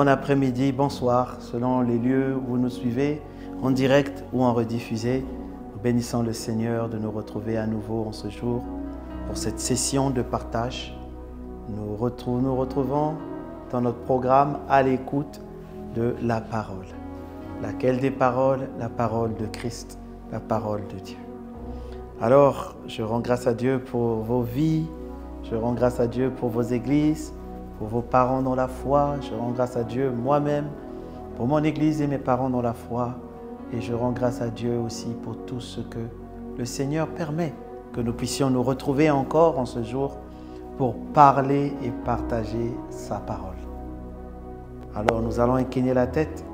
bon après-midi, bonsoir, selon les lieux où vous nous suivez, en direct ou en rediffusé. Nous bénissons le Seigneur de nous retrouver à nouveau en ce jour pour cette session de partage. Nous retrouvons dans notre programme à l'écoute de la parole. Laquelle des paroles? La parole de Christ, la parole de Dieu. Alors, je rends grâce à Dieu pour vos vies, je rends grâce à Dieu pour vos églises, pour vos parents dans la foi. Je rends grâce à Dieu moi-même, pour mon église et mes parents dans la foi. Et je rends grâce à Dieu aussi pour tout ce que le Seigneur permet, que nous puissions nous retrouver encore en ce jour pour parler et partager sa parole. Alors nous allons incliner la tête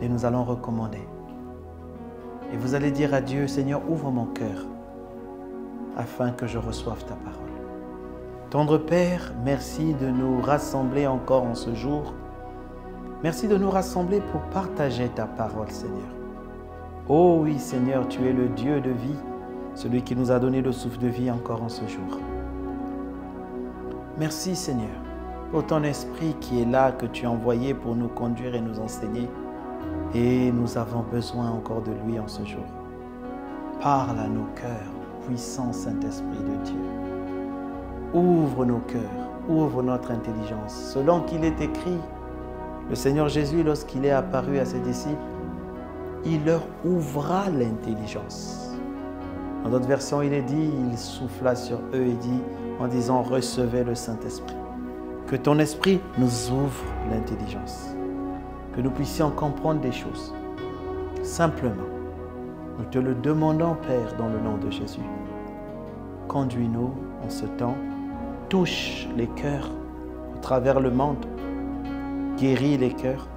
et nous allons recommander. Et vous allez dire à Dieu, Seigneur, ouvre mon cœur afin que je reçoive ta parole. Tendre Père, merci de nous rassembler encore en ce jour. Merci de nous rassembler pour partager ta parole, Seigneur. Oh oui, Seigneur, tu es le Dieu de vie, celui qui nous a donné le souffle de vie encore en ce jour. Merci, Seigneur, pour ton esprit qui est là, que tu as envoyé pour nous conduire et nous enseigner. Et nous avons besoin encore de lui en ce jour. Parle à nos cœurs, puissant Saint-Esprit de Dieu. Ouvre nos cœurs, ouvre notre intelligence. Selon qu'il est écrit, le Seigneur Jésus, lorsqu'il est apparu à ses disciples, il leur ouvra l'intelligence. Dans d'autres versions, il est dit, il souffla sur eux et dit, en disant, recevez le Saint-Esprit. Que ton esprit nous ouvre l'intelligence. Que nous puissions comprendre des choses. Simplement, nous te le demandons, Père, dans le nom de Jésus. Conduis-nous en ce temps. Touche les cœurs au travers le monde. Guéris les cœurs.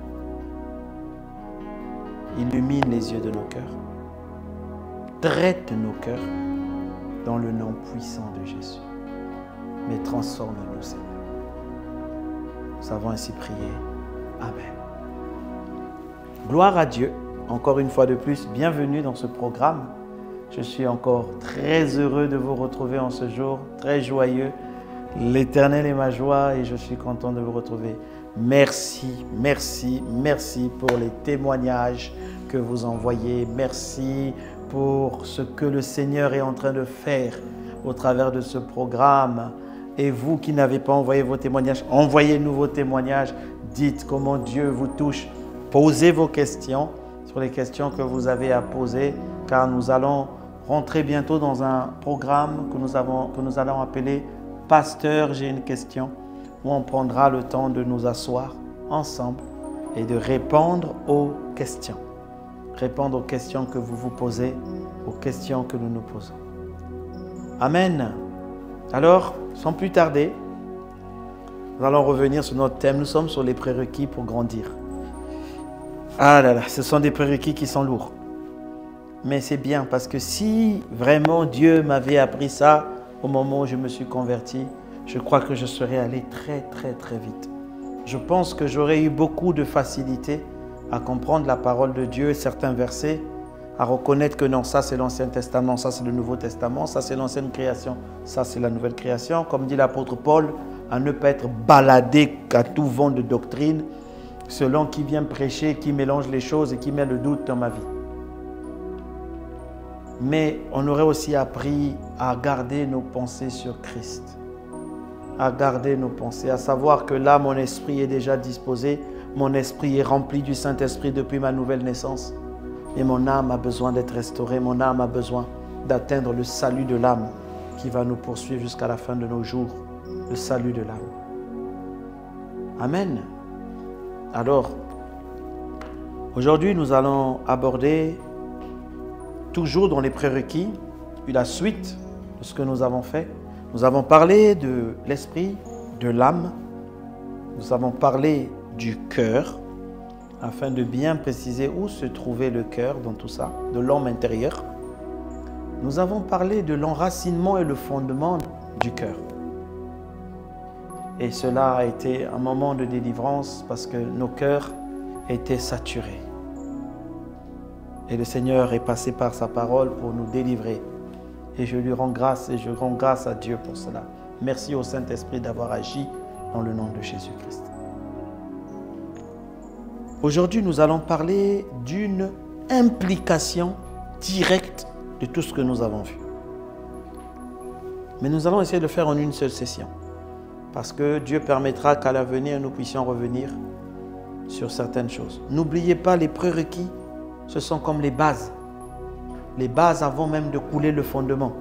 Illumine les yeux de nos cœurs. Traite nos cœurs dans le nom puissant de Jésus. Mais transforme-nous, Seigneur. Nous avons ainsi prié. Amen. Gloire à Dieu. Encore une fois de plus, bienvenue dans ce programme. Je suis encore très heureux de vous retrouver en ce jour, très joyeux. L'Éternel est ma joie et je suis content de vous retrouver. Merci, merci, merci pour les témoignages que vous envoyez. Merci pour ce que le Seigneur est en train de faire au travers de ce programme. Et vous qui n'avez pas envoyé vos témoignages, envoyez-nous vos témoignages. Dites comment Dieu vous touche. Posez vos questions sur les questions que vous avez à poser, car nous allons rentrer bientôt dans un programme que nous allons appeler « Pasteur, j'ai une question », où on prendra le temps de nous asseoir ensemble et de répondre aux questions. Répondre aux questions que vous vous posez, aux questions que nous nous posons. Amen. Alors, sans plus tarder, nous allons revenir sur notre thème. Nous sommes sur les prérequis pour grandir. Ah là là, ce sont des prérequis qui sont lourds. Mais c'est bien parce que si vraiment Dieu m'avait appris ça au moment où je me suis converti, je crois que je serais allé très vite. Je pense que j'aurais eu beaucoup de facilité à comprendre la parole de Dieu, certains versets, à reconnaître que non, ça c'est l'Ancien Testament, ça c'est le Nouveau Testament, ça c'est l'ancienne création, ça c'est la nouvelle création. Comme dit l'apôtre Paul, à ne pas être baladé à tout vent de doctrine, selon qui vient prêcher, qui mélange les choses et qui met le doute dans ma vie. Mais on aurait aussi appris à garder nos pensées sur Christ. À garder nos pensées, à savoir que là, mon esprit est déjà disposé, mon esprit est rempli du Saint-Esprit depuis ma nouvelle naissance. Et mon âme a besoin d'être restaurée, mon âme a besoin d'atteindre le salut de l'âme qui va nous poursuivre jusqu'à la fin de nos jours, le salut de l'âme. Amen. Alors, aujourd'hui, nous allons aborder, toujours dans les prérequis, la suite de ce que nous avons fait. Nous avons parlé de l'esprit, de l'âme. Nous avons parlé du cœur, afin de bien préciser où se trouvait le cœur dans tout ça, de l'homme intérieur. Nous avons parlé de l'enracinement et le fondement du cœur. Et cela a été un moment de délivrance parce que nos cœurs étaient saturés. Et le Seigneur est passé par sa parole pour nous délivrer. Et je lui rends grâce et je rends grâce à Dieu pour cela. Merci au Saint-Esprit d'avoir agi dans le nom de Jésus-Christ. Aujourd'hui, nous allons parler d'une implication directe de tout ce que nous avons vu. Mais nous allons essayer de le faire en une seule session. Parce que Dieu permettra qu'à l'avenir, nous puissions revenir sur certaines choses. N'oubliez pas, les prérequis, ce sont comme les bases. Les bases avant même de couler le fondement.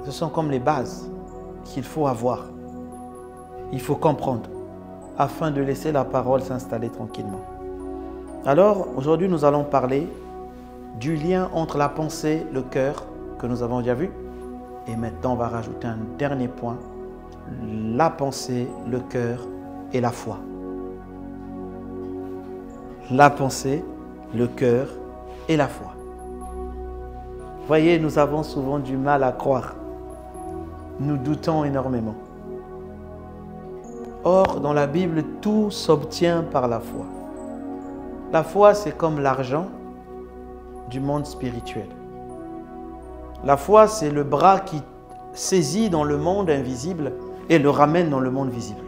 Ce sont comme les bases qu'il faut avoir. Il faut comprendre afin de laisser la parole s'installer tranquillement. Alors, aujourd'hui, nous allons parler du lien entre la pensée, le cœur, que nous avons déjà vu. Et maintenant, on va rajouter un dernier point. La pensée, le cœur et la foi. La pensée, le cœur et la foi. Voyez, nous avons souvent du mal à croire. Nous doutons énormément. Or, dans la Bible, tout s'obtient par la foi. La foi, c'est comme l'argent du monde spirituel. La foi, c'est le bras qui saisit dans le monde invisible et le ramène dans le monde visible.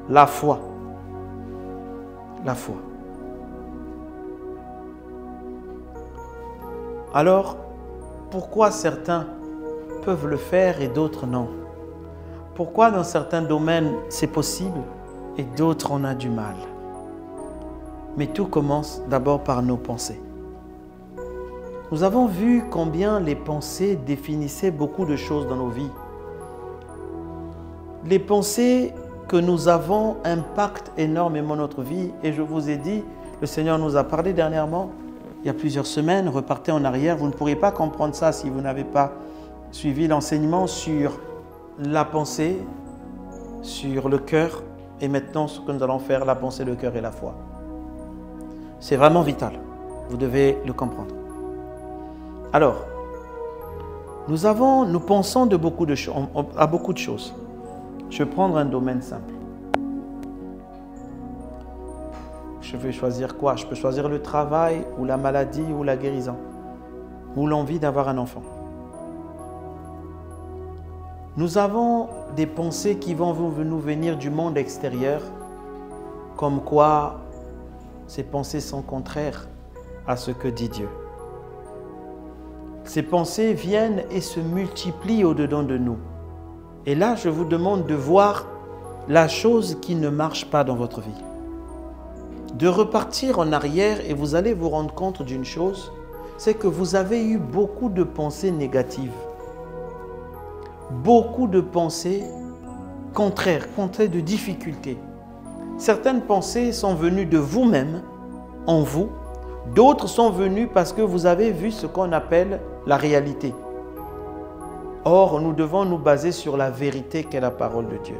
La foi. La foi. Alors, pourquoi certains peuvent le faire et d'autres non? Pourquoi dans certains domaines c'est possible et d'autres on a du mal? Mais tout commence d'abord par nos pensées. Nous avons vu combien les pensées définissaient beaucoup de choses dans nos vies. Les pensées que nous avons impactent énormément notre vie. Et je vous ai dit, le Seigneur nous a parlé dernièrement, il y a plusieurs semaines, repartez en arrière, vous ne pourrez pas comprendre ça si vous n'avez pas suivi l'enseignement sur la pensée, sur le cœur, et maintenant ce que nous allons faire, la pensée, le cœur et la foi. C'est vraiment vital, vous devez le comprendre. Alors, nous pensons à beaucoup de choses. Je vais prendre un domaine simple. Je vais choisir quoi? Je peux choisir le travail, ou la maladie, ou la guérison, ou l'envie d'avoir un enfant. Nous avons des pensées qui vont nous venir du monde extérieur, comme quoi ces pensées sont contraires à ce que dit Dieu. Ces pensées viennent et se multiplient au-dedans de nous. Et là, je vous demande de voir la chose qui ne marche pas dans votre vie. De repartir en arrière et vous allez vous rendre compte d'une chose, c'est que vous avez eu beaucoup de pensées négatives. Beaucoup de pensées contraires, de difficultés. Certaines pensées sont venues de vous-même, en vous. D'autres sont venues parce que vous avez vu ce qu'on appelle la réalité. Or, nous devons nous baser sur la vérité qu'est la parole de Dieu.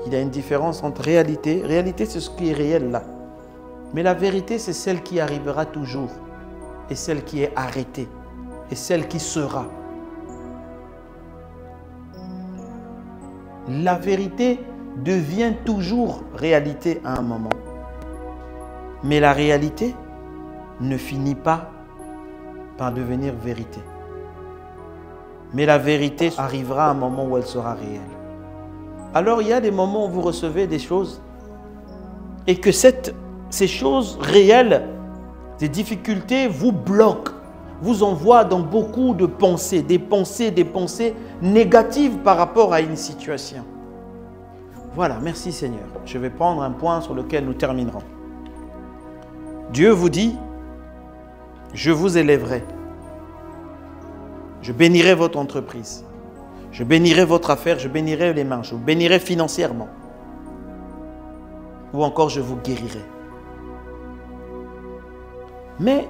Il y a une différence entre réalité. Réalité, c'est ce qui est réel là. Mais la vérité, c'est celle qui arrivera toujours. Et celle qui est arrêtée. Et celle qui sera. La vérité devient toujours réalité à un moment. Mais la réalité ne finit pas par devenir vérité. Mais la vérité arrivera à un moment où elle sera réelle. Alors il y a des moments où vous recevez des choses et que ces choses réelles, des difficultés vous bloquent, vous envoient dans beaucoup de pensées, des pensées négatives par rapport à une situation. Voilà, merci Seigneur. Je vais prendre un point sur lequel nous terminerons. Dieu vous dit, je vous élèverai. Je bénirai votre entreprise. Je bénirai votre affaire, je bénirai les mains, je vous bénirai financièrement. Ou encore, je vous guérirai. Mais,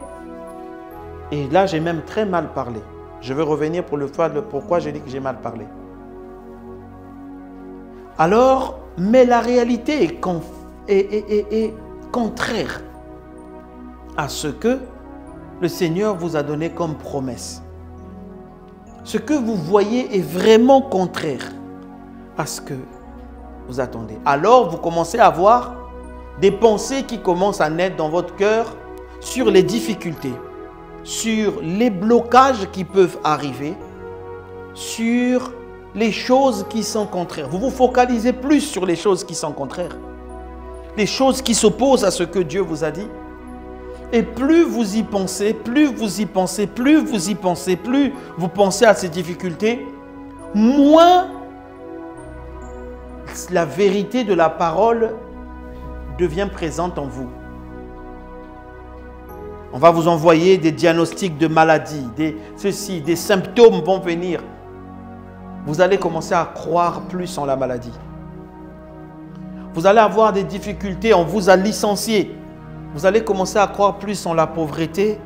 et là j'ai même très mal parlé. Je veux revenir pour le fois de pourquoi j'ai dit que j'ai mal parlé. Alors, mais la réalité est contraire à ce que le Seigneur vous a donné comme promesse. Ce que vous voyez est vraiment contraire à ce que vous attendez. Alors, vous commencez à avoir des pensées qui commencent à naître dans votre cœur sur les difficultés, sur les blocages qui peuvent arriver, sur les choses qui sont contraires. Vous vous focalisez plus sur les choses qui sont contraires. les choses qui s'opposent à ce que Dieu vous a dit. Et plus vous y pensez, plus vous y pensez, plus vous y pensez, plus vous pensez à ces difficultés, moins la vérité de la parole devient présente en vous. On va vous envoyer des diagnostics de maladies, des symptômes vont venir. Vous allez commencer à croire plus en la maladie. Vous allez avoir des difficultés, on vous a licencié. Vous allez commencer à croire plus en la pauvreté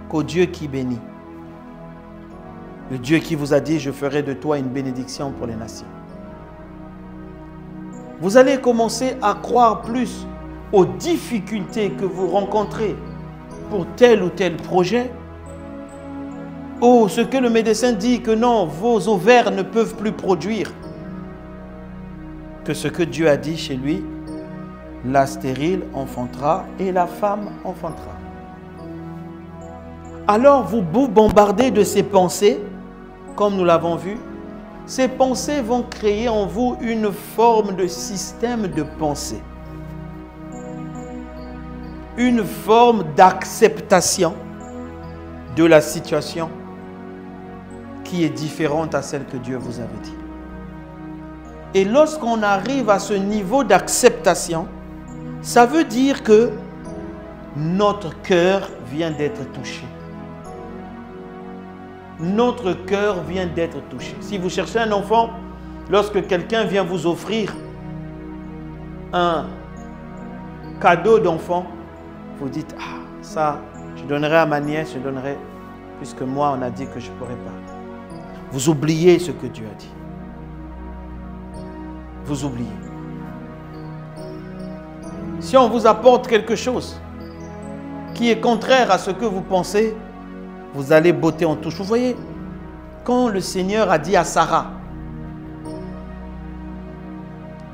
qu'au Dieu qui bénit. Le Dieu qui vous a dit, je ferai de toi une bénédiction pour les nations. Vous allez commencer à croire plus aux difficultés que vous rencontrez pour tel ou tel projet. Oh, ce que le médecin dit que non, vos ovaires ne peuvent plus produire. Que ce que Dieu a dit chez lui, la stérile enfantera et la femme enfantera. Alors vous vous bombardez de ces pensées, comme nous l'avons vu. Ces pensées vont créer en vous une forme de système de pensée. Une forme d'acceptation de la situation qui est différente à celle que Dieu vous avait dit. Et lorsqu'on arrive à ce niveau d'acceptation, ça veut dire que notre cœur vient d'être touché. Notre cœur vient d'être touché. Si vous cherchez un enfant, lorsque quelqu'un vient vous offrir un cadeau d'enfant, vous dites, ah, ça, je donnerai à ma nièce, je donnerai, puisque moi, on a dit que je ne pourrais pas. Vous oubliez ce que Dieu a dit. Vous oubliez. Si on vous apporte quelque chose qui est contraire à ce que vous pensez, vous allez botter en touche. Vous voyez, quand le Seigneur a dit à Sarah,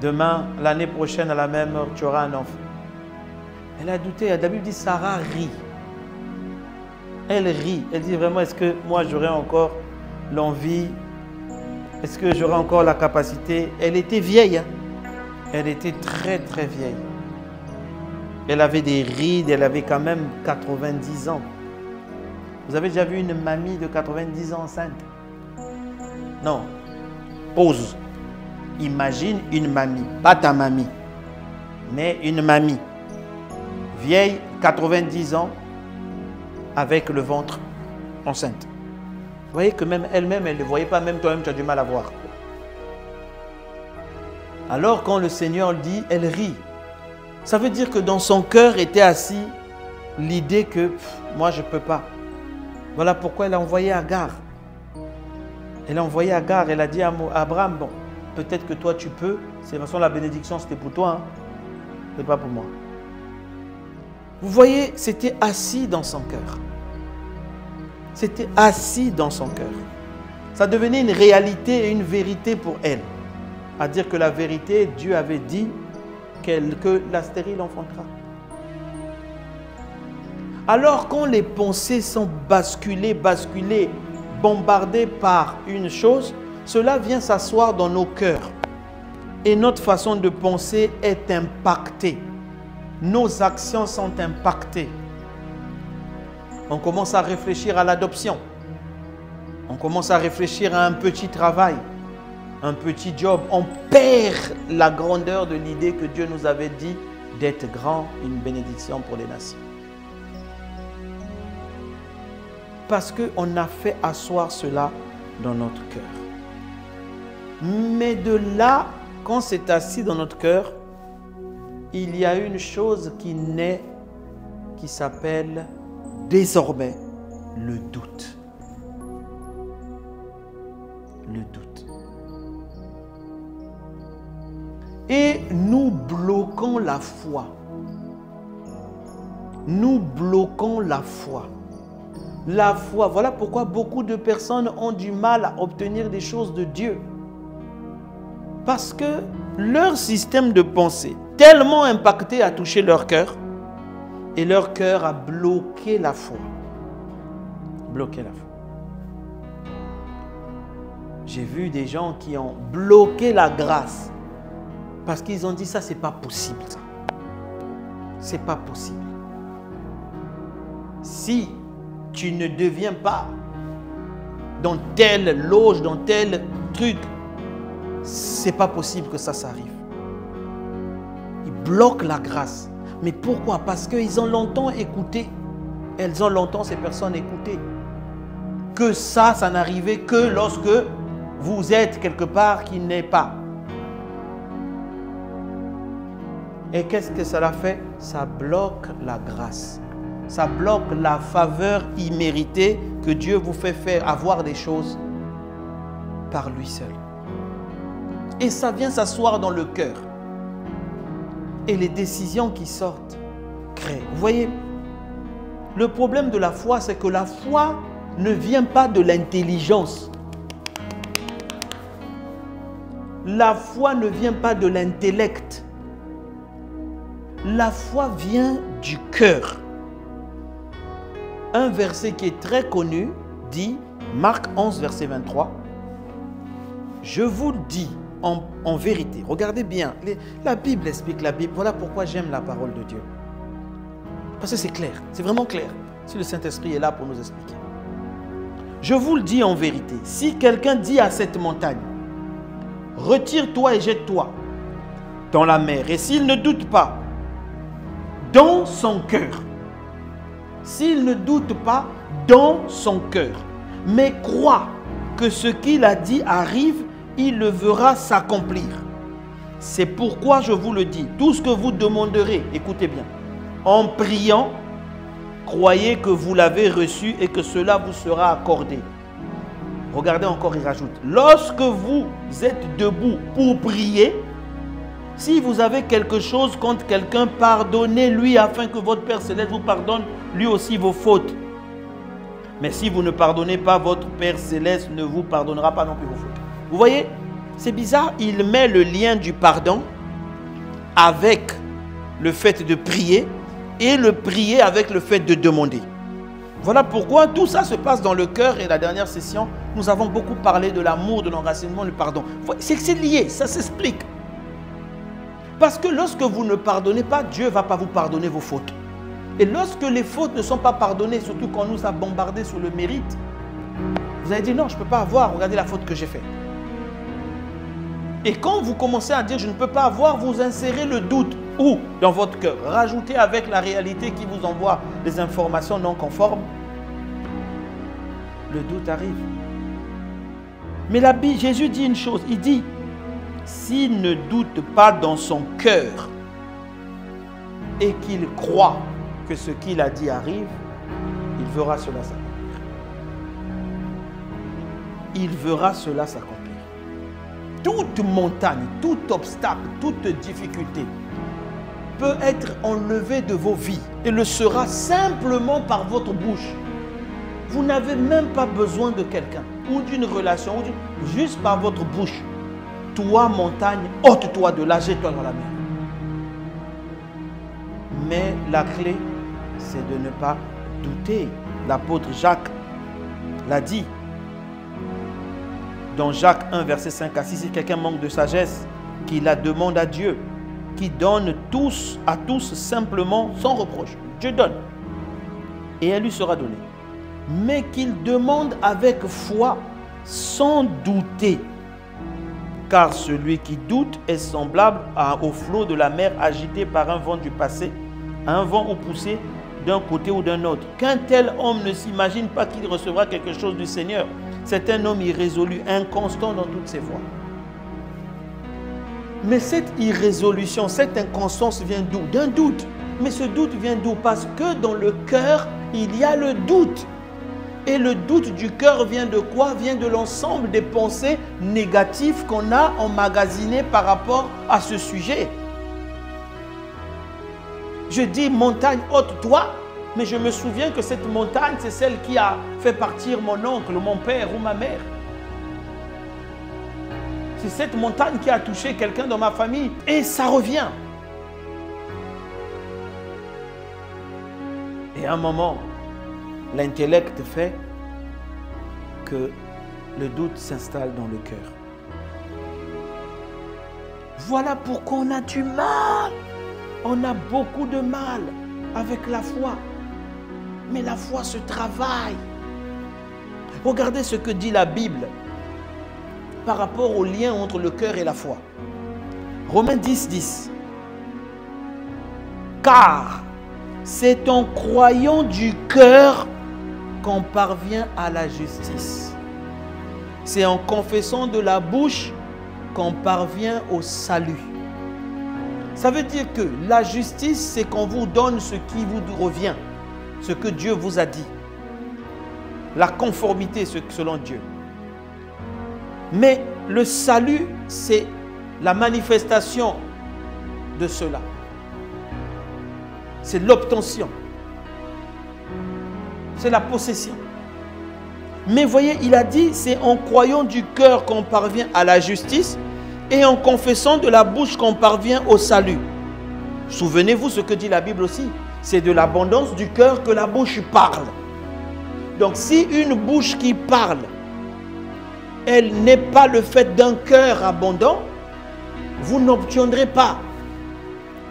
demain, l'année prochaine, à la même heure, tu auras un enfant. Elle a douté. La Bible dit, Sarah rit. Elle rit. Elle dit vraiment, est-ce que moi j'aurai encore l'envie? Est-ce que j'aurai encore la capacité? Elle était vieille. Hein? Elle était très très vieille. Elle avait des rides, elle avait quand même 90 ans. Vous avez déjà vu une mamie de 90 ans enceinte? Non. Pause. Imagine une mamie, pas ta mamie, mais une mamie. Vieille, 90 ans, avec le ventre enceinte. Vous voyez que même elle-même, elle ne le voyait pas, même toi-même, tu as du mal à voir. Alors quand le Seigneur dit, elle rit. Ça veut dire que dans son cœur était assis l'idée que moi je ne peux pas. Voilà pourquoi elle a envoyé Agar. Elle a envoyé Agar, elle a dit à Abraham, bon, peut-être que toi tu peux. De toute façon la bénédiction c'était pour toi, hein. C'est pas pour moi. Vous voyez, c'était assis dans son cœur. C'était assis dans son cœur. Ça devenait une réalité et une vérité pour elle. À dire que la vérité, Dieu avait dit que la stérile enfantera. Alors quand les pensées sont basculées, bombardées par une chose, cela vient s'asseoir dans nos cœurs. Et notre façon de penser est impactée. Nos actions sont impactées. On commence à réfléchir à l'adoption. On commence à réfléchir à un petit travail, un petit job. On perd la grandeur de l'idée que Dieu nous avait dit d'être grand, une bénédiction pour les nations. Parce qu'on a fait asseoir cela dans notre cœur. Mais de là, quand c'est assis dans notre cœur, il y a une chose qui naît, qui s'appelle désormais le doute. Le doute. Et nous bloquons la foi. Nous bloquons la foi. La foi, voilà pourquoi beaucoup de personnes ont du mal à obtenir des choses de Dieu. Parce que leur système de pensée, tellement impacté, a touché leur cœur. Et leur cœur a bloqué la foi. Bloqué la foi. J'ai vu des gens qui ont bloqué la grâce. Parce qu'ils ont dit ça, c'est pas possible. Ça. Ce n'est pas possible. Si tu ne deviens pas dans telle loge, dans tel truc, c'est pas possible que ça arrive. Ils bloquent la grâce. Mais pourquoi? Parce qu'ils ont longtemps écouté. Elles ont longtemps, ces personnes, écouté. Que ça n'arrivait que lorsque vous êtes quelque part qui n'est pas. Et qu'est-ce que cela fait? Ça bloque la grâce. Ça bloque la faveur imméritée que Dieu vous fait faire, avoir des choses par lui seul. Et ça vient s'asseoir dans le cœur. Et les décisions qui sortent créent. Vous voyez, le problème de la foi, c'est que la foi ne vient pas de l'intelligence. La foi ne vient pas de l'intellect. La foi vient du cœur. Un verset qui est très connu dit, Marc 11, verset 23, « Je vous le dis en vérité. » Regardez bien, la Bible explique la Bible. Voilà pourquoi j'aime la parole de Dieu. Parce que c'est clair, c'est vraiment clair. Si le Saint-Esprit est là pour nous expliquer. « Je vous le dis en vérité, si quelqu'un dit à cette montagne, « Retire-toi et jette-toi dans la mer. » Et s'il ne doute pas, dans son cœur, s'il ne doute pas dans son cœur, mais croit que ce qu'il a dit arrive, il le verra s'accomplir. C'est pourquoi je vous le dis, tout ce que vous demanderez, écoutez bien, en priant, croyez que vous l'avez reçu et que cela vous sera accordé. Regardez encore, il rajoute, lorsque vous êtes debout pour prier, si vous avez quelque chose contre quelqu'un, pardonnez-lui afin que votre Père Céleste vous pardonne lui aussi vos fautes. Mais si vous ne pardonnez pas, votre Père Céleste ne vous pardonnera pas non plus vos fautes. Vous voyez, c'est bizarre, il met le lien du pardon avec le fait de prier et le prier avec le fait de demander. Voilà pourquoi tout ça se passe dans le cœur. Et la dernière session, nous avons beaucoup parlé de l'amour, de l'enracinement, du pardon. C'est lié, ça s'explique. Parce que lorsque vous ne pardonnez pas, Dieu ne va pas vous pardonner vos fautes. Et lorsque les fautes ne sont pas pardonnées, surtout quand on nous a bombardé sur le mérite, vous allez dire non, je ne peux pas avoir, regardez la faute que j'ai faite. Et quand vous commencez à dire je ne peux pas avoir, vous insérez le doute. Où? Dans votre cœur. Rajoutez avec la réalité qui vous envoie des informations non conformes. Le doute arrive. Mais Jésus dit une chose, il dit, s'il ne doute pas dans son cœur et qu'il croit que ce qu'il a dit arrive, il verra cela s'accomplir. Il verra cela s'accomplir. Toute montagne, tout obstacle, toute difficulté peut être enlevée de vos vies et le sera simplement par votre bouche. Vous n'avez même pas besoin de quelqu'un ou d'une relation, juste par votre bouche. Toi, montagne, ôte-toi de là, jette-toi dans la mer. Mais la clé, c'est de ne pas douter. L'apôtre Jacques l'a dit. Dans Jacques 1, verset 5 à 6, si quelqu'un manque de sagesse, qu'il la demande à Dieu, qui donne à tous simplement sans reproche. Dieu donne. Et elle lui sera donnée. Mais qu'il demande avec foi, sans douter. Car celui qui doute est semblable au flot de la mer agité par un vent du passé, un vent ou poussé d'un côté ou d'un autre. Qu'un tel homme ne s'imagine pas qu'il recevra quelque chose du Seigneur. C'est un homme irrésolu, inconstant dans toutes ses voies. Mais cette irrésolution, cette inconstance vient d'où? D'un doute. Mais ce doute vient d'où? Parce que dans le cœur, il y a le doute. Et le doute du cœur vient de quoi? Vient de l'ensemble des pensées négatives qu'on a emmagasinées par rapport à ce sujet. Je dis montagne, ôte-toi, mais je me souviens que cette montagne, c'est celle qui a fait partir mon oncle, mon père ou ma mère. C'est cette montagne qui a touché quelqu'un dans ma famille et ça revient. Et à un moment, l'intellect fait que le doute s'installe dans le cœur. Voilà pourquoi on a du mal On a beaucoup de mal avec la foi. Mais la foi se travaille. Regardez ce que dit la Bible par rapport au lien entre le cœur et la foi. Romains 10, 10. Car c'est en croyant du cœur qu'on parvient à la justice. C'est en confessant de la bouche qu'on parvient au salut. Ça veut dire que la justice, c'est qu'on vous donne ce qui vous revient, ce que Dieu vous a dit. La conformité selon Dieu. Mais le salut, c'est la manifestation de cela. C'est l'obtention. C'est la possession. Mais voyez, il a dit, c'est en croyant du cœur qu'on parvient à la justice et en confessant de la bouche qu'on parvient au salut. Souvenez-vous ce que dit la Bible aussi. C'est de l'abondance du cœur que la bouche parle. Donc si une bouche qui parle, elle n'est pas le fait d'un cœur abondant, vous n'obtiendrez pas.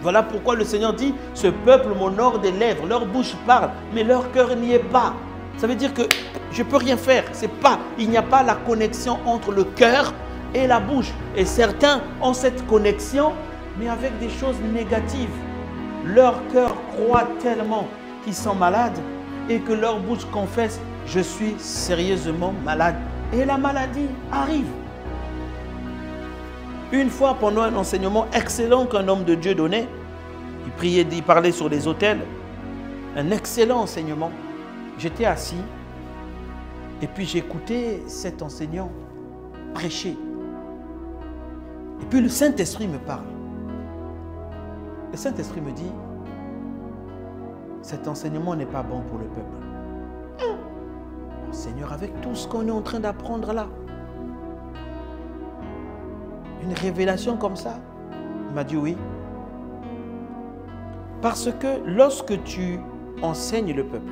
Voilà pourquoi le Seigneur dit, ce peuple m'honore des lèvres, leur bouche parle, mais leur cœur n'y est pas. Ça veut dire que je ne peux rien faire. Il n'y a pas la connexion entre le cœur et la bouche. Et certains ont cette connexion, mais avec des choses négatives. Leur cœur croit tellement qu'ils sont malades et que leur bouche confesse, je suis sérieusement malade. Et la maladie arrive. Une fois, pendant un enseignement excellent qu'un homme de Dieu donnait, il priait, il parlait sur les autels, un excellent enseignement. J'étais assis et puis j'écoutais cet enseignant prêcher. Et puis le Saint-Esprit me parle. Le Saint-Esprit me dit, cet enseignement n'est pas bon pour le peuple. Oh, Seigneur, avec tout ce qu'on est en train d'apprendre là, une révélation comme ça, il m'a dit oui. Parce que lorsque tu enseignes le peuple,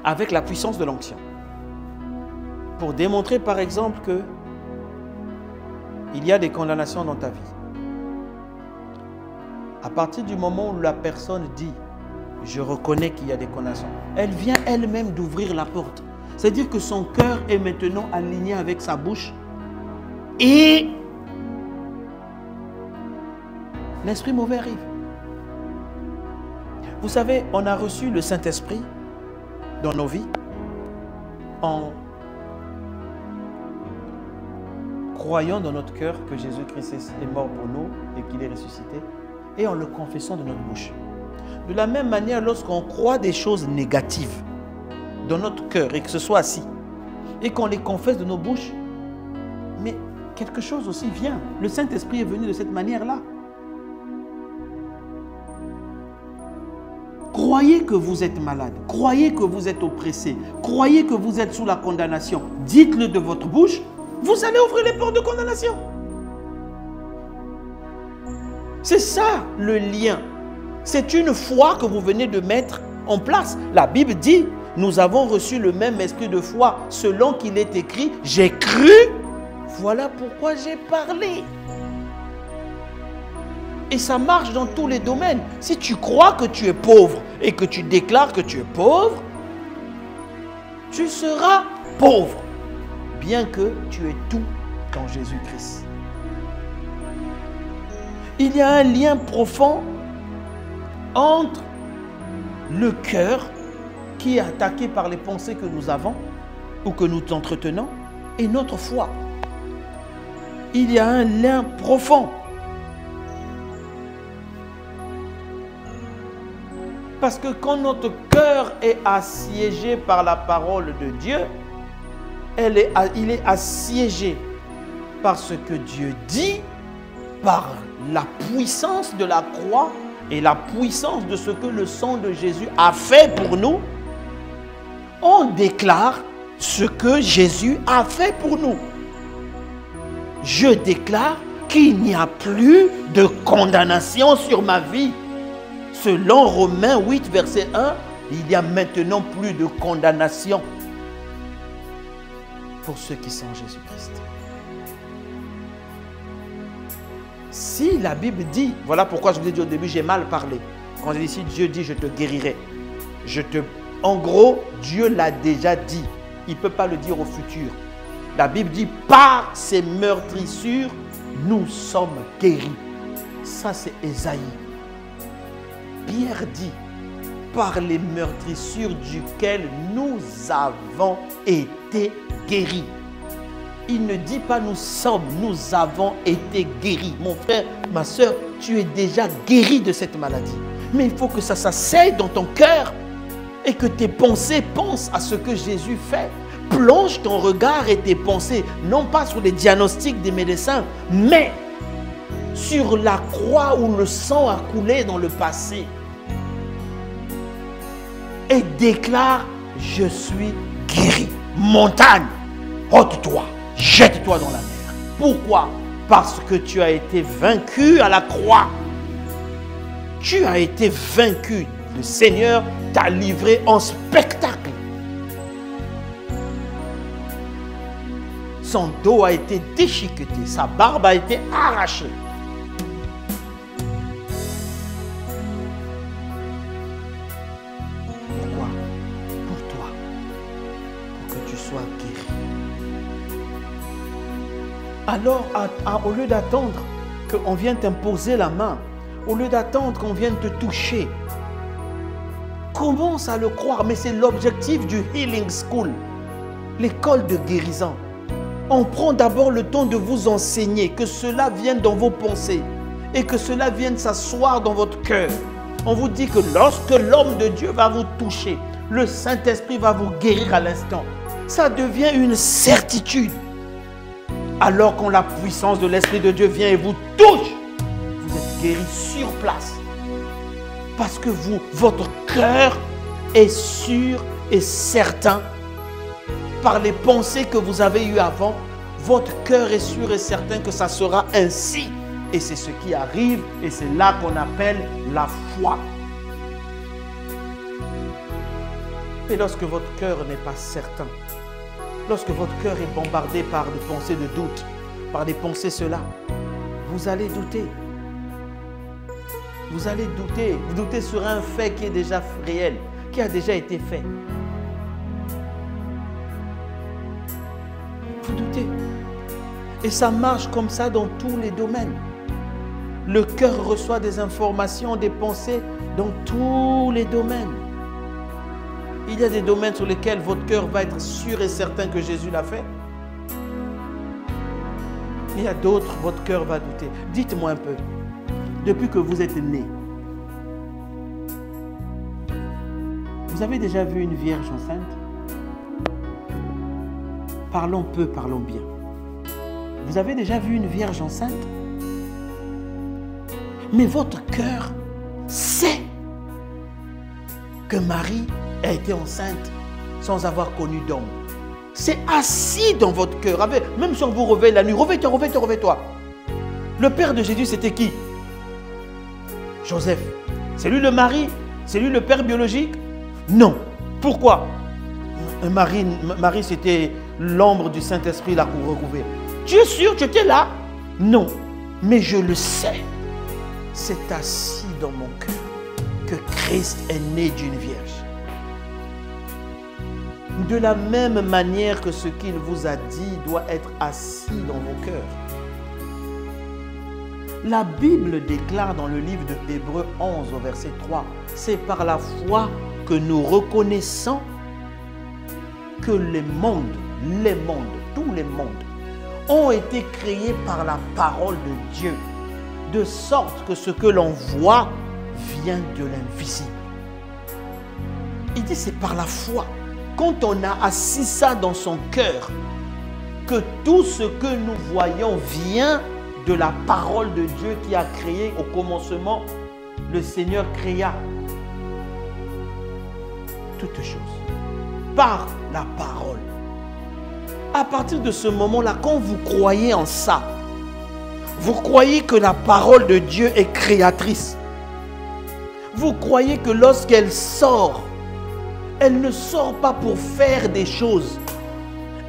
avec la puissance de l'onction, pour démontrer par exemple que il y a des condamnations dans ta vie, à partir du moment où la personne dit « je reconnais qu'il y a des condamnations », elle vient elle-même d'ouvrir la porte. C'est-à-dire que son cœur est maintenant aligné avec sa bouche et l'esprit mauvais arrive. Vous savez, on a reçu le Saint-Esprit dans nos vies en croyant dans notre cœur que Jésus-Christ est mort pour nous et qu'il est ressuscité, et en le confessant de notre bouche. De la même manière, lorsqu'on croit des choses négatives dans notre cœur et que ce soit assis, et qu'on les confesse de nos bouches, mais quelque chose aussi vient. Le Saint-Esprit est venu de cette manière-là. Croyez que vous êtes malade, croyez que vous êtes oppressé, croyez que vous êtes sous la condamnation. Dites-le de votre bouche, vous allez ouvrir les portes de condamnation. C'est ça le lien. C'est une foi que vous venez de mettre en place. La Bible dit, nous avons reçu le même esprit de foi selon qu'il est écrit, j'ai cru, voilà pourquoi j'ai parlé. Et ça marche dans tous les domaines. Si tu crois que tu es pauvre et que tu déclares que tu es pauvre, tu seras pauvre, bien que tu aies tout dans Jésus-Christ. Il y a un lien profond entre le cœur qui est attaqué par les pensées que nous avons ou que nous entretenons et notre foi. Il y a un lien profond. Parce que quand notre cœur est assiégé par la parole de Dieu, il est assiégé par ce que Dieu dit, par la puissance de la croix et la puissance de ce que le sang de Jésus a fait pour nous. On déclare ce que Jésus a fait pour nous. Je déclare qu'il n'y a plus de condamnation sur ma vie. Selon Romains 8, verset 1, il n'y a maintenant plus de condamnation pour ceux qui sont en Jésus-Christ. Si la Bible dit, voilà pourquoi je vous ai dit au début, j'ai mal parlé. Quand j'ai dit, si Dieu dit, je te guérirai. En gros, Dieu l'a déjà dit. Il ne peut pas le dire au futur. La Bible dit, par ses meurtrissures, nous sommes guéris. Ça, c'est Ésaïe. Pierre dit, par les meurtrissures duquel nous avons été guéris. Il ne dit pas nous sommes, nous avons été guéris. Mon frère, ma soeur, tu es déjà guéri de cette maladie. Mais il faut que ça s'asseye dans ton cœur et que tes pensées pensent à ce que Jésus fait. Plonge ton regard et tes pensées, non pas sur les diagnostics des médecins, mais sur la croix où le sang a coulé dans le passé. Et déclare, je suis guéri. Montagne, ôte-toi, jette-toi dans la mer. Pourquoi? Parce que tu as été vaincu à la croix. Tu as été vaincu. Le Seigneur t'a livré en spectacle. Son dos a été déchiqueté, sa barbe a été arrachée. Pourquoi? Pour toi, pour que tu sois guéri. Alors, au lieu d'attendre qu'on vienne t'imposer la main, au lieu d'attendre qu'on vienne te toucher, commence à le croire. Mais c'est l'objectif du Healing School, l'école de guérison. On prend d'abord le temps de vous enseigner, que cela vienne dans vos pensées et que cela vienne s'asseoir dans votre cœur. On vous dit que lorsque l'homme de Dieu va vous toucher, le Saint-Esprit va vous guérir à l'instant. Ça devient une certitude. Alors quand la puissance de l'Esprit de Dieu vient et vous touche, vous êtes guéri sur place. Parce que votre cœur est sûr et certain. Par les pensées que vous avez eues avant, votre cœur est sûr et certain que ça sera ainsi. Et c'est ce qui arrive et c'est là qu'on appelle la foi. Et lorsque votre cœur n'est pas certain, lorsque votre cœur est bombardé par des pensées de doute, par des pensées cela, vous allez douter. Vous allez douter. Vous doutez sur un fait qui est déjà réel, qui a déjà été fait. Vous doutez. Et ça marche comme ça dans tous les domaines. Le cœur reçoit des informations, des pensées dans tous les domaines. Il y a des domaines sur lesquels votre cœur va être sûr et certain que Jésus l'a fait. Il y a d'autres, votre cœur va douter. Dites-moi un peu, depuis que vous êtes né, vous avez déjà vu une vierge enceinte? Parlons peu, parlons bien. Vous avez déjà vu une vierge enceinte? Mais votre cœur sait que Marie a été enceinte sans avoir connu d'homme. C'est assis dans votre cœur. Même si on vous réveille la nuit, réveille-toi, réveille-toi, réveille-toi. Le père de Jésus, c'était qui? Joseph. C'est lui le mari? C'est lui le père biologique? Non. Pourquoi? Marie, c'était l'ombre du Saint-Esprit là qu'on recouvrait. Tu es sûr, tu étais là? Non. Mais je le sais. C'est assis dans mon cœur que Christ est né d'une vierge. De la même manière que ce qu'il vous a dit doit être assis dans vos cœurs. La Bible déclare dans le livre de Hébreux 11 au verset 3, c'est par la foi que nous reconnaissons que les mondes, tous les mondes, ont été créés par la parole de Dieu, de sorte que ce que l'on voit vient de l'invisible. Il dit c'est par la foi. Quand on a assis ça dans son cœur, que tout ce que nous voyons vient de la parole de Dieu qui a créé au commencement, le Seigneur créa toutes choses par la parole. À partir de ce moment-là, quand vous croyez en ça, vous croyez que la parole de Dieu est créatrice. Vous croyez que lorsqu'elle sort, elle ne sort pas pour faire des choses.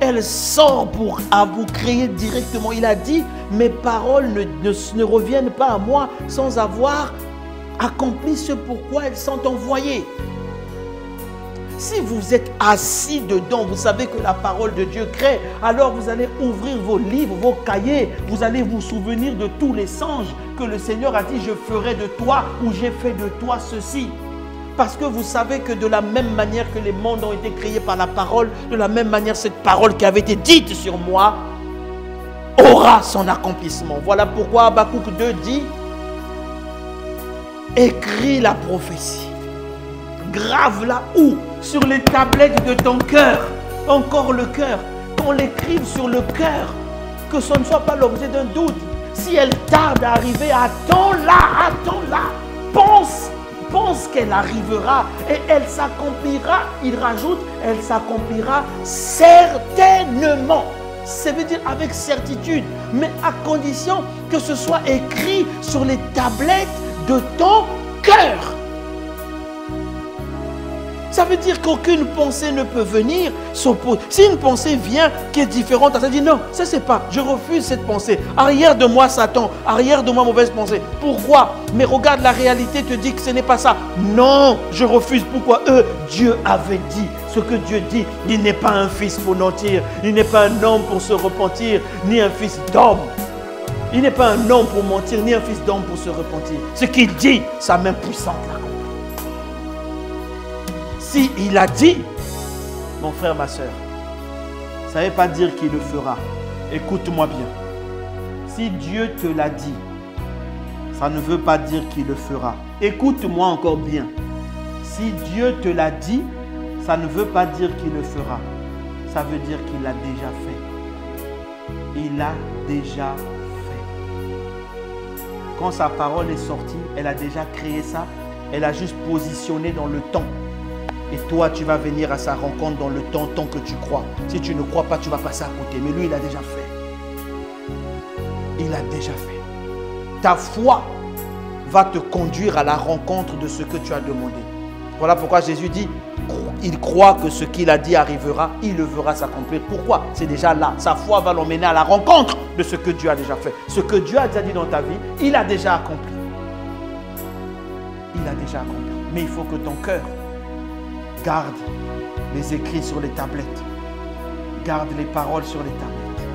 elle sort à vous créer directement. Il a dit, mes paroles ne reviennent pas à moi sans avoir accompli ce pourquoi elles sont envoyées. Si vous êtes assis dedans, vous savez que la parole de Dieu crée, alors vous allez ouvrir vos livres, vos cahiers, vous allez vous souvenir de tous les songes que le Seigneur a dit, je ferai de toi ou j'ai fait de toi ceci. Parce que vous savez que de la même manière que les mondes ont été créés par la parole, de la même manière cette parole qui avait été dite sur moi aura son accomplissement. Voilà pourquoi Habakkuk 2 dit, écris la prophétie, grave-la où? Sur les tablettes de ton cœur, encore le cœur, qu'on l'écrive sur le cœur, que ce ne soit pas l'objet d'un doute. Si elle tarde à arriver, attends-la, pense qu'elle arrivera et elle s'accomplira. Il rajoute, elle s'accomplira certainement. Ça veut dire avec certitude, mais à condition que ce soit écrit sur les tablettes de ton cœur. Ça veut dire qu'aucune pensée ne peut venir s'opposer. Si une pensée vient qui est différente, ça dit non, ça c'est pas, je refuse cette pensée. Arrière de moi Satan, arrière de moi mauvaise pensée. Pourquoi? Mais regarde, la réalité te dit que ce n'est pas ça. Non, je refuse. Pourquoi? Dieu avait dit ce que Dieu dit. Il n'est pas un fils pour mentir, il n'est pas un homme pour se repentir, ni un fils d'homme. Il n'est pas un homme pour mentir, ni un fils d'homme pour se repentir. Ce qu'il dit, sa main puissante l'accomplit. Si il a dit, mon frère, ma soeur, ça ne veut pas dire qu'il le fera. Écoute-moi bien. Si Dieu te l'a dit, ça ne veut pas dire qu'il le fera. Écoute-moi encore bien. Si Dieu te l'a dit, ça ne veut pas dire qu'il le fera. Ça veut dire qu'il l'a déjà fait. Il l'a déjà fait. Quand sa parole est sortie, elle a déjà créé ça. Elle a juste positionné dans le temps. Et toi, tu vas venir à sa rencontre dans le temps, tant que tu crois. Si tu ne crois pas, tu vas passer à côté. Mais lui, il a déjà fait. Il a déjà fait. Ta foi va te conduire à la rencontre de ce que tu as demandé. Voilà pourquoi Jésus dit, il croit que ce qu'il a dit arrivera, il le verra s'accomplir. Pourquoi? C'est déjà là. Sa foi va l'emmener à la rencontre de ce que Dieu a déjà fait. Ce que Dieu a déjà dit dans ta vie, il a déjà accompli. Il a déjà accompli. Mais il faut que ton cœur garde les écrits sur les tablettes. Garde les paroles sur les tablettes.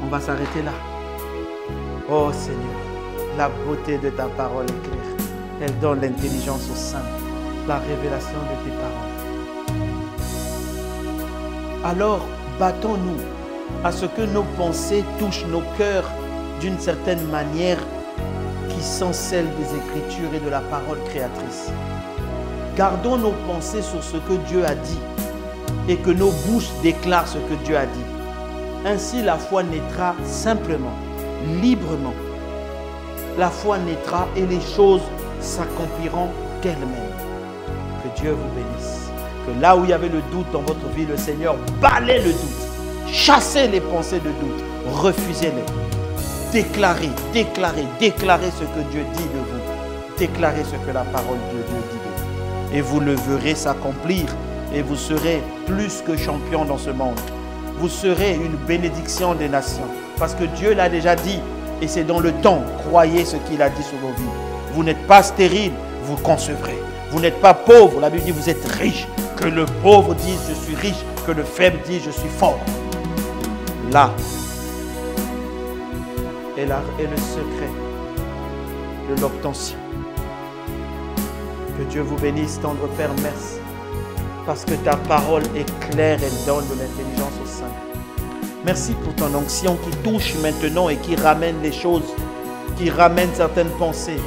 On va s'arrêter là. Oh Seigneur, la beauté de ta parole est claire. Elle donne l'intelligence aux saints, la révélation de tes paroles. Alors, battons-nous à ce que nos pensées touchent nos cœurs d'une certaine manière qui sont celles des Écritures et de la parole créatrice. Gardons nos pensées sur ce que Dieu a dit et que nos bouches déclarent ce que Dieu a dit. Ainsi, la foi naîtra simplement, librement. La foi naîtra et les choses s'accompliront d'elles-mêmes. Que Dieu vous bénisse. Que là où il y avait le doute dans votre vie, le Seigneur balaie le doute. Chassez les pensées de doute. Refusez-les. Déclarez ce que Dieu dit de vous. Déclarez ce que la parole de Dieu dit de vous. Et vous le verrez s'accomplir et vous serez plus que champion dans ce monde. Vous serez une bénédiction des nations. Parce que Dieu l'a déjà dit et c'est dans le temps. Croyez ce qu'il a dit sur vos vies. Vous n'êtes pas stérile, vous concevrez. Vous n'êtes pas pauvre, la Bible dit vous êtes riche. Que le pauvre dise je suis riche, que le faible dise je suis fort. Là est le secret de l'obtention. Que Dieu vous bénisse, tendre Père, merci. Parce que ta parole est claire, elle donne de l'intelligence au sein. Merci pour ton onction qui touche maintenant et qui ramène les choses, qui ramène certaines pensées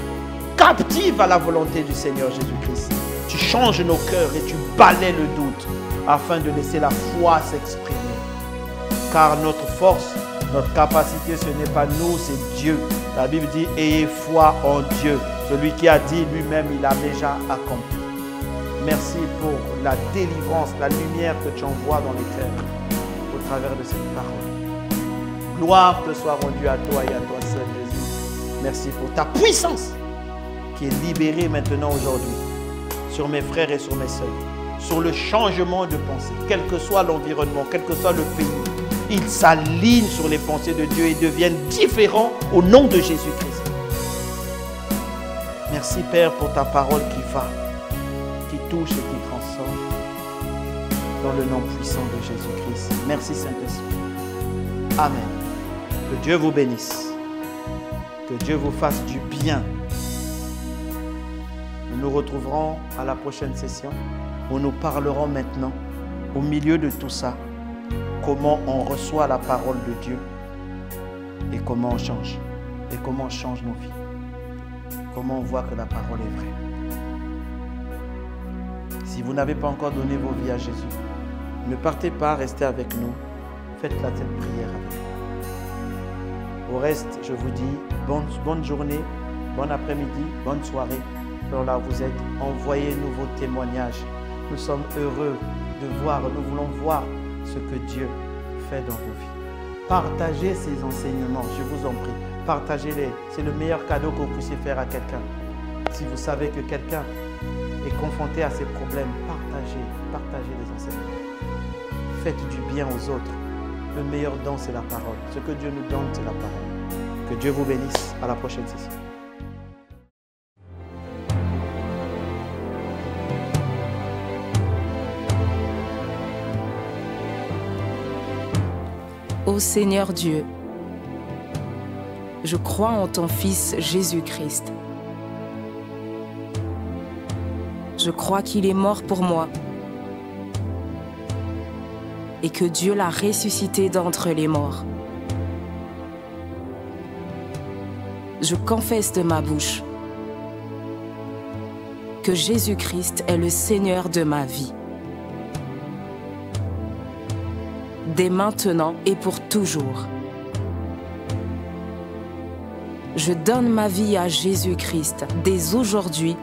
captives à la volonté du Seigneur Jésus-Christ. Tu changes nos cœurs et tu balaies le doute afin de laisser la foi s'exprimer. Car notre force, notre capacité, ce n'est pas nous, c'est Dieu. La Bible dit, ayez foi en Dieu. Celui qui a dit lui-même, il a déjà accompli. Merci pour la délivrance, la lumière que tu envoies dans les cœurs au travers de cette parole. Gloire te soit rendue à toi et à toi seul, Jésus. Merci pour ta puissance qui est libérée maintenant aujourd'hui sur mes frères et sur mes sœurs, sur le changement de pensée, quel que soit l'environnement, quel que soit le pays. Ils s'alignent sur les pensées de Dieu et deviennent différents au nom de Jésus-Christ. Merci Père pour ta parole qui va, qui touche et qui transforme. Dans le nom puissant de Jésus-Christ. Merci Saint-Esprit. Amen. Que Dieu vous bénisse. Que Dieu vous fasse du bien. Nous nous retrouverons à la prochaine session où nous parlerons maintenant, au milieu de tout ça, comment on reçoit la parole de Dieu et comment on change. Et comment on change nos vies. Comment on voit que la parole est vraie. Si vous n'avez pas encore donné vos vies à Jésus, ne partez pas, restez avec nous. Faites-la cette prière avec nous. Au reste, je vous dis bonne journée, bon après-midi, bonne soirée. Alors là, vous êtes, envoyez-nous vos témoignages. Nous sommes heureux de voir, nous voulons voir ce que Dieu fait dans vos vies. Partagez ces enseignements, je vous en prie. Partagez-les. C'est le meilleur cadeau que vous puissiez faire à quelqu'un. Si vous savez que quelqu'un est confronté à ces problèmes, partagez les enseignements. Faites du bien aux autres. Le meilleur don, c'est la parole. Ce que Dieu nous donne, c'est la parole. Que Dieu vous bénisse. À la prochaine session. Ô Seigneur Dieu, je crois en ton Fils Jésus-Christ. Je crois qu'il est mort pour moi et que Dieu l'a ressuscité d'entre les morts. Je confesse de ma bouche que Jésus-Christ est le Seigneur de ma vie. Dès maintenant et pour toujours. Je donne ma vie à Jésus-Christ dès aujourd'hui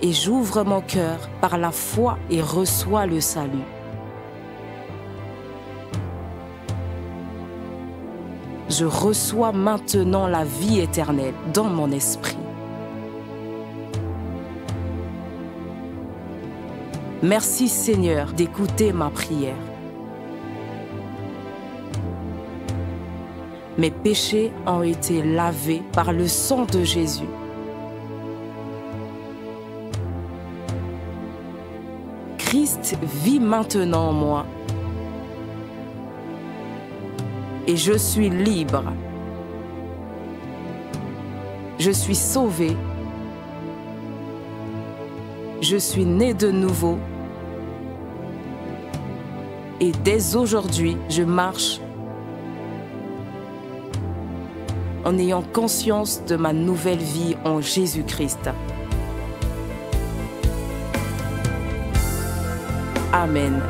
et j'ouvre mon cœur par la foi et reçois le salut. Je reçois maintenant la vie éternelle dans mon esprit. Merci Seigneur d'écouter ma prière. Mes péchés ont été lavés par le sang de Jésus. Christ vit maintenant en moi. Et je suis libre. Je suis sauvé. Je suis né de nouveau. Et dès aujourd'hui, je marche en ayant conscience de ma nouvelle vie en Jésus-Christ. Amen.